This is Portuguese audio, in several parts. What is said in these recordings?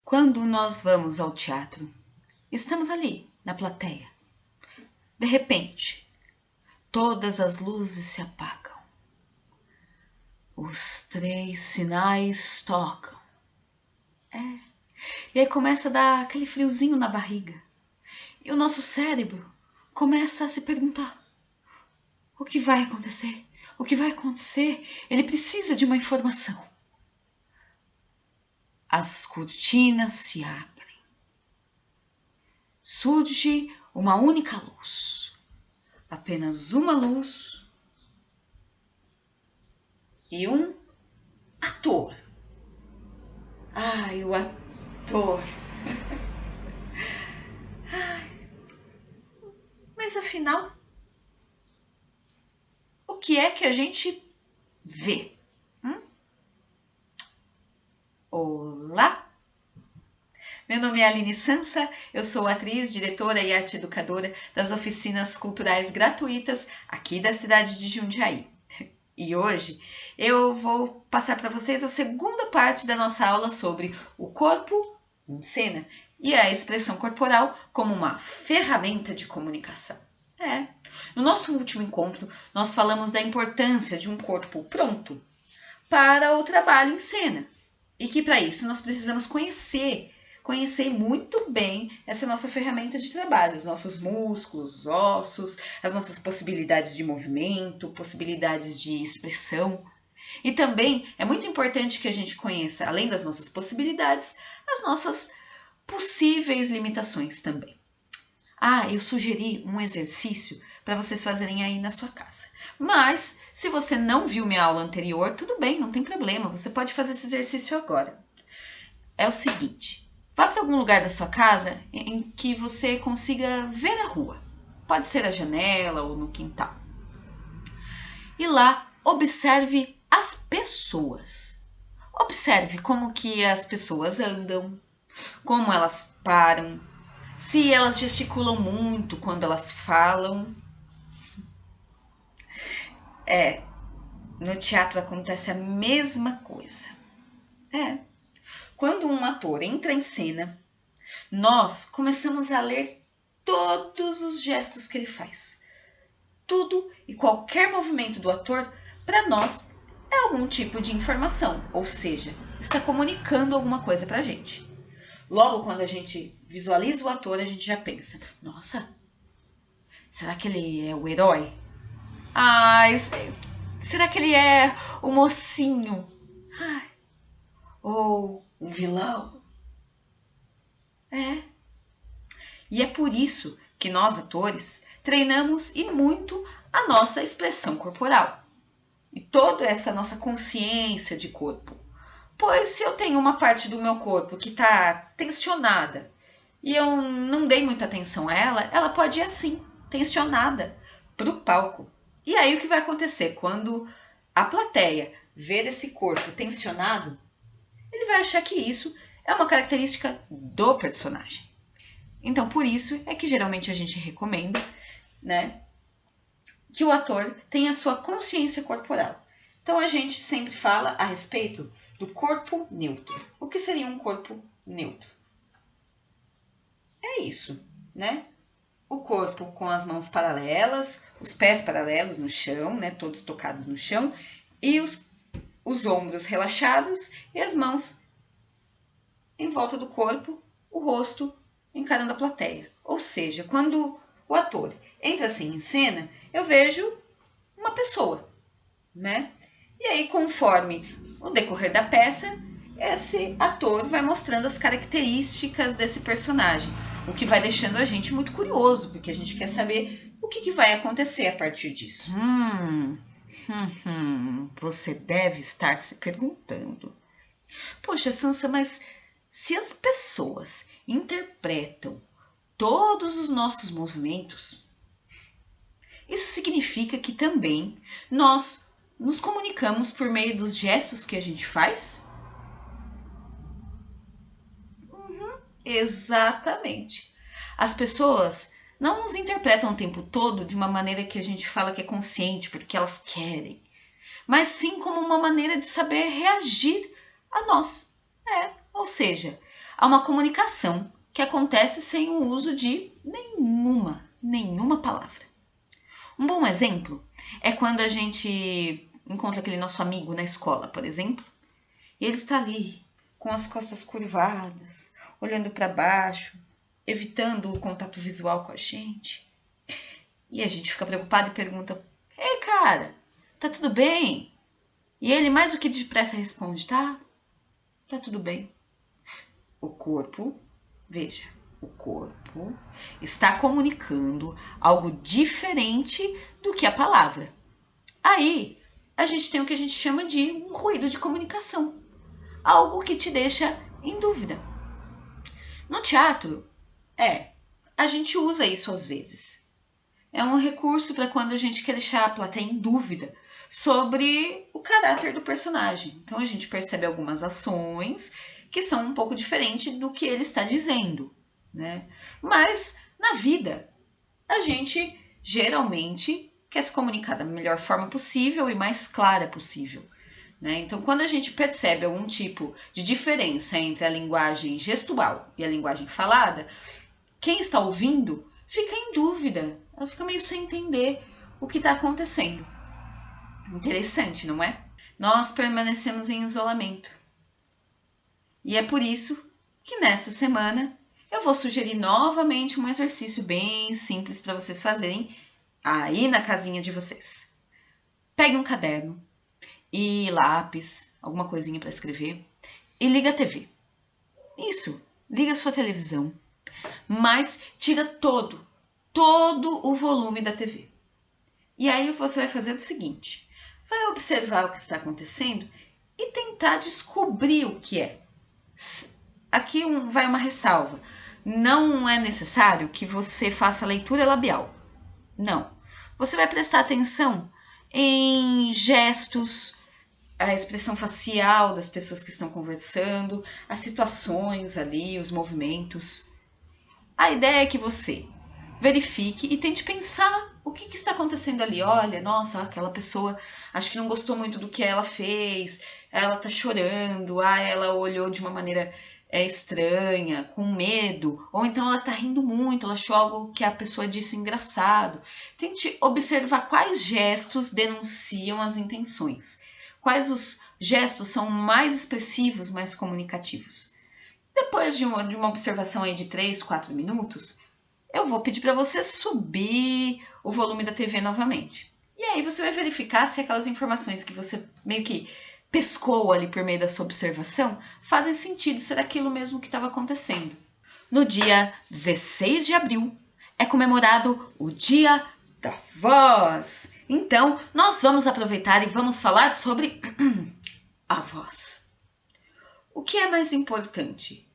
Quando nós vamos ao teatro, estamos ali, na plateia. De repente, todas as luzes se apagam. Os 3 sinais tocam. E aí começa a dar aquele friozinho na barriga. E o nosso cérebro começa a se perguntar: o que vai acontecer? O que vai acontecer? Ele precisa de uma informação. As cortinas se abrem. Surge uma única luz. Apenas uma luz e um ator. Ai, o ator. Mas afinal, o que é que a gente vê? Olá! Meu nome é Aline Sansa, eu sou atriz, diretora e arte educadora das oficinas culturais gratuitas aqui da cidade de Jundiaí. E hoje eu vou passar para vocês a segunda parte da nossa aula sobre o corpo em cena e a expressão corporal como uma ferramenta de comunicação. No nosso último encontro, nós falamos da importância de um corpo pronto para o trabalho em cena. E que para isso nós precisamos conhecer muito bem essa nossa ferramenta de trabalho, os nossos músculos, ossos, as nossas possibilidades de movimento, possibilidades de expressão. E também é muito importante que a gente conheça, além das nossas possibilidades, as nossas possíveis limitações também. Eu sugeri um exercício para vocês fazerem aí na sua casa. Mas, se você não viu minha aula anterior, tudo bem, não tem problema, você pode fazer esse exercício agora. É o seguinte, vá para algum lugar da sua casa em que você consiga ver a rua. Pode ser a janela ou no quintal. E lá, observe as pessoas. Observe como que as pessoas andam, como elas param, se elas gesticulam muito quando elas falam. No teatro acontece a mesma coisa. Quando um ator entra em cena, nós começamos a ler todos os gestos que ele faz. Tudo e qualquer movimento do ator, para nós, é algum tipo de informação, ou seja, está comunicando alguma coisa para a gente. Logo, quando a gente visualiza o ator, a gente já pensa: nossa, será que ele é o herói? Será que ele é o mocinho? Ou o vilão? E é por isso que nós, atores, treinamos e muito a nossa expressão corporal. E toda essa nossa consciência de corpo. Pois se eu tenho uma parte do meu corpo que está tensionada e eu não dei muita atenção a ela, ela pode ir assim, tensionada, para o palco. E aí o que vai acontecer? Quando a plateia ver esse corpo tensionado, ele vai achar que isso é uma característica do personagem. Então, por isso é que geralmente a gente recomenda, que o ator tenha sua consciência corporal. Então, a gente sempre fala a respeito do corpo neutro. O que seria um corpo neutro? É isso, O corpo com as mãos paralelas, os pés paralelos no chão, todos tocados no chão, e os ombros relaxados e as mãos em volta do corpo, o rosto encarando a plateia. Ou seja, quando o ator entra assim em cena, eu vejo uma pessoa, E aí, conforme o decorrer da peça, esse ator vai mostrando as características desse personagem, o que vai deixando a gente muito curioso, porque a gente quer saber o que vai acontecer a partir disso. Você deve estar se perguntando: poxa, Sansa, mas se as pessoas interpretam todos os nossos movimentos, isso significa que também nós nos comunicamos por meio dos gestos que a gente faz? Exatamente. As pessoas não nos interpretam o tempo todo de uma maneira que a gente fala que é consciente, porque elas querem, mas sim como uma maneira de saber reagir a nós. Ou seja, a uma comunicação que acontece sem o uso de nenhuma palavra. Um bom exemplo é quando a gente encontra aquele nosso amigo na escola, por exemplo, e ele está ali com as costas curvadas, olhando para baixo, evitando o contato visual com a gente. E a gente fica preocupado e pergunta: "Ei, cara, tá tudo bem?" E ele mais do que depressa responde: Tá tudo bem." O corpo está comunicando algo diferente do que a palavra. Aí, a gente tem o que a gente chama de um ruído de comunicação. Algo que te deixa em dúvida. No teatro, a gente usa isso às vezes. É um recurso para quando a gente quer deixar a plateia em dúvida sobre o caráter do personagem. Então, a gente percebe algumas ações que são um pouco diferentes do que ele está dizendo, né? Mas, na vida, a gente geralmente quer se comunicar da melhor forma possível e mais clara possível, né? Então, quando a gente percebe algum tipo de diferença entre a linguagem gestual e a linguagem falada, quem está ouvindo fica em dúvida, ela fica meio sem entender o que está acontecendo. Interessante, não é? Nós permanecemos em isolamento. E é por isso que nesta semana eu vou sugerir novamente um exercício bem simples para vocês fazerem aí na casinha de vocês. Pegue um caderno e lápis, alguma coisinha para escrever, e liga a TV. Isso, liga a sua televisão, mas tira todo o volume da TV. E aí você vai fazer o seguinte: vai observar o que está acontecendo e tentar descobrir o que é. Aqui vai uma ressalva. Não é necessário que você faça leitura labial. Não. Você vai prestar atenção em gestos, a expressão facial das pessoas que estão conversando, as situações ali, os movimentos. A ideia é que você verifique e tente pensar o que está acontecendo ali. Olha, nossa, aquela pessoa acho que não gostou muito do que ela fez, ela tá chorando, ela olhou de uma maneira estranha, com medo, ou então ela está rindo muito, ela achou algo que a pessoa disse engraçado. Tente observar quais gestos denunciam as intenções, quais os gestos são mais expressivos, mais comunicativos. Depois de uma observação aí de 3, 4 minutos, eu vou pedir para você subir o volume da TV novamente. E aí você vai verificar se aquelas informações que você meio que pescou ali por meio da sua observação fazem sentido, ser aquilo mesmo que estava acontecendo. No dia 16 de abril é comemorado o Dia da Voz. Então, nós vamos aproveitar e vamos falar sobre a voz. O que é mais importante?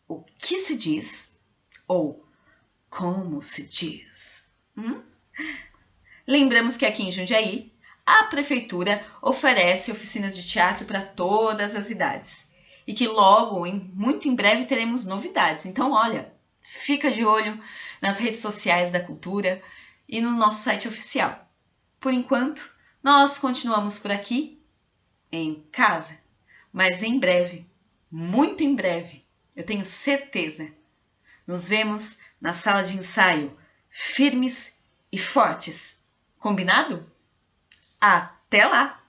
O que se diz ou como se diz? Lembramos que aqui em Jundiaí, a Prefeitura oferece oficinas de teatro para todas as idades. E que logo, muito em breve, teremos novidades. Então, olha, fica de olho nas redes sociais da cultura e no nosso site oficial. Por enquanto, nós continuamos por aqui, em casa. Mas em breve, muito em breve, eu tenho certeza, nos vemos na sala de ensaio, firmes e fortes. Combinado? Até lá!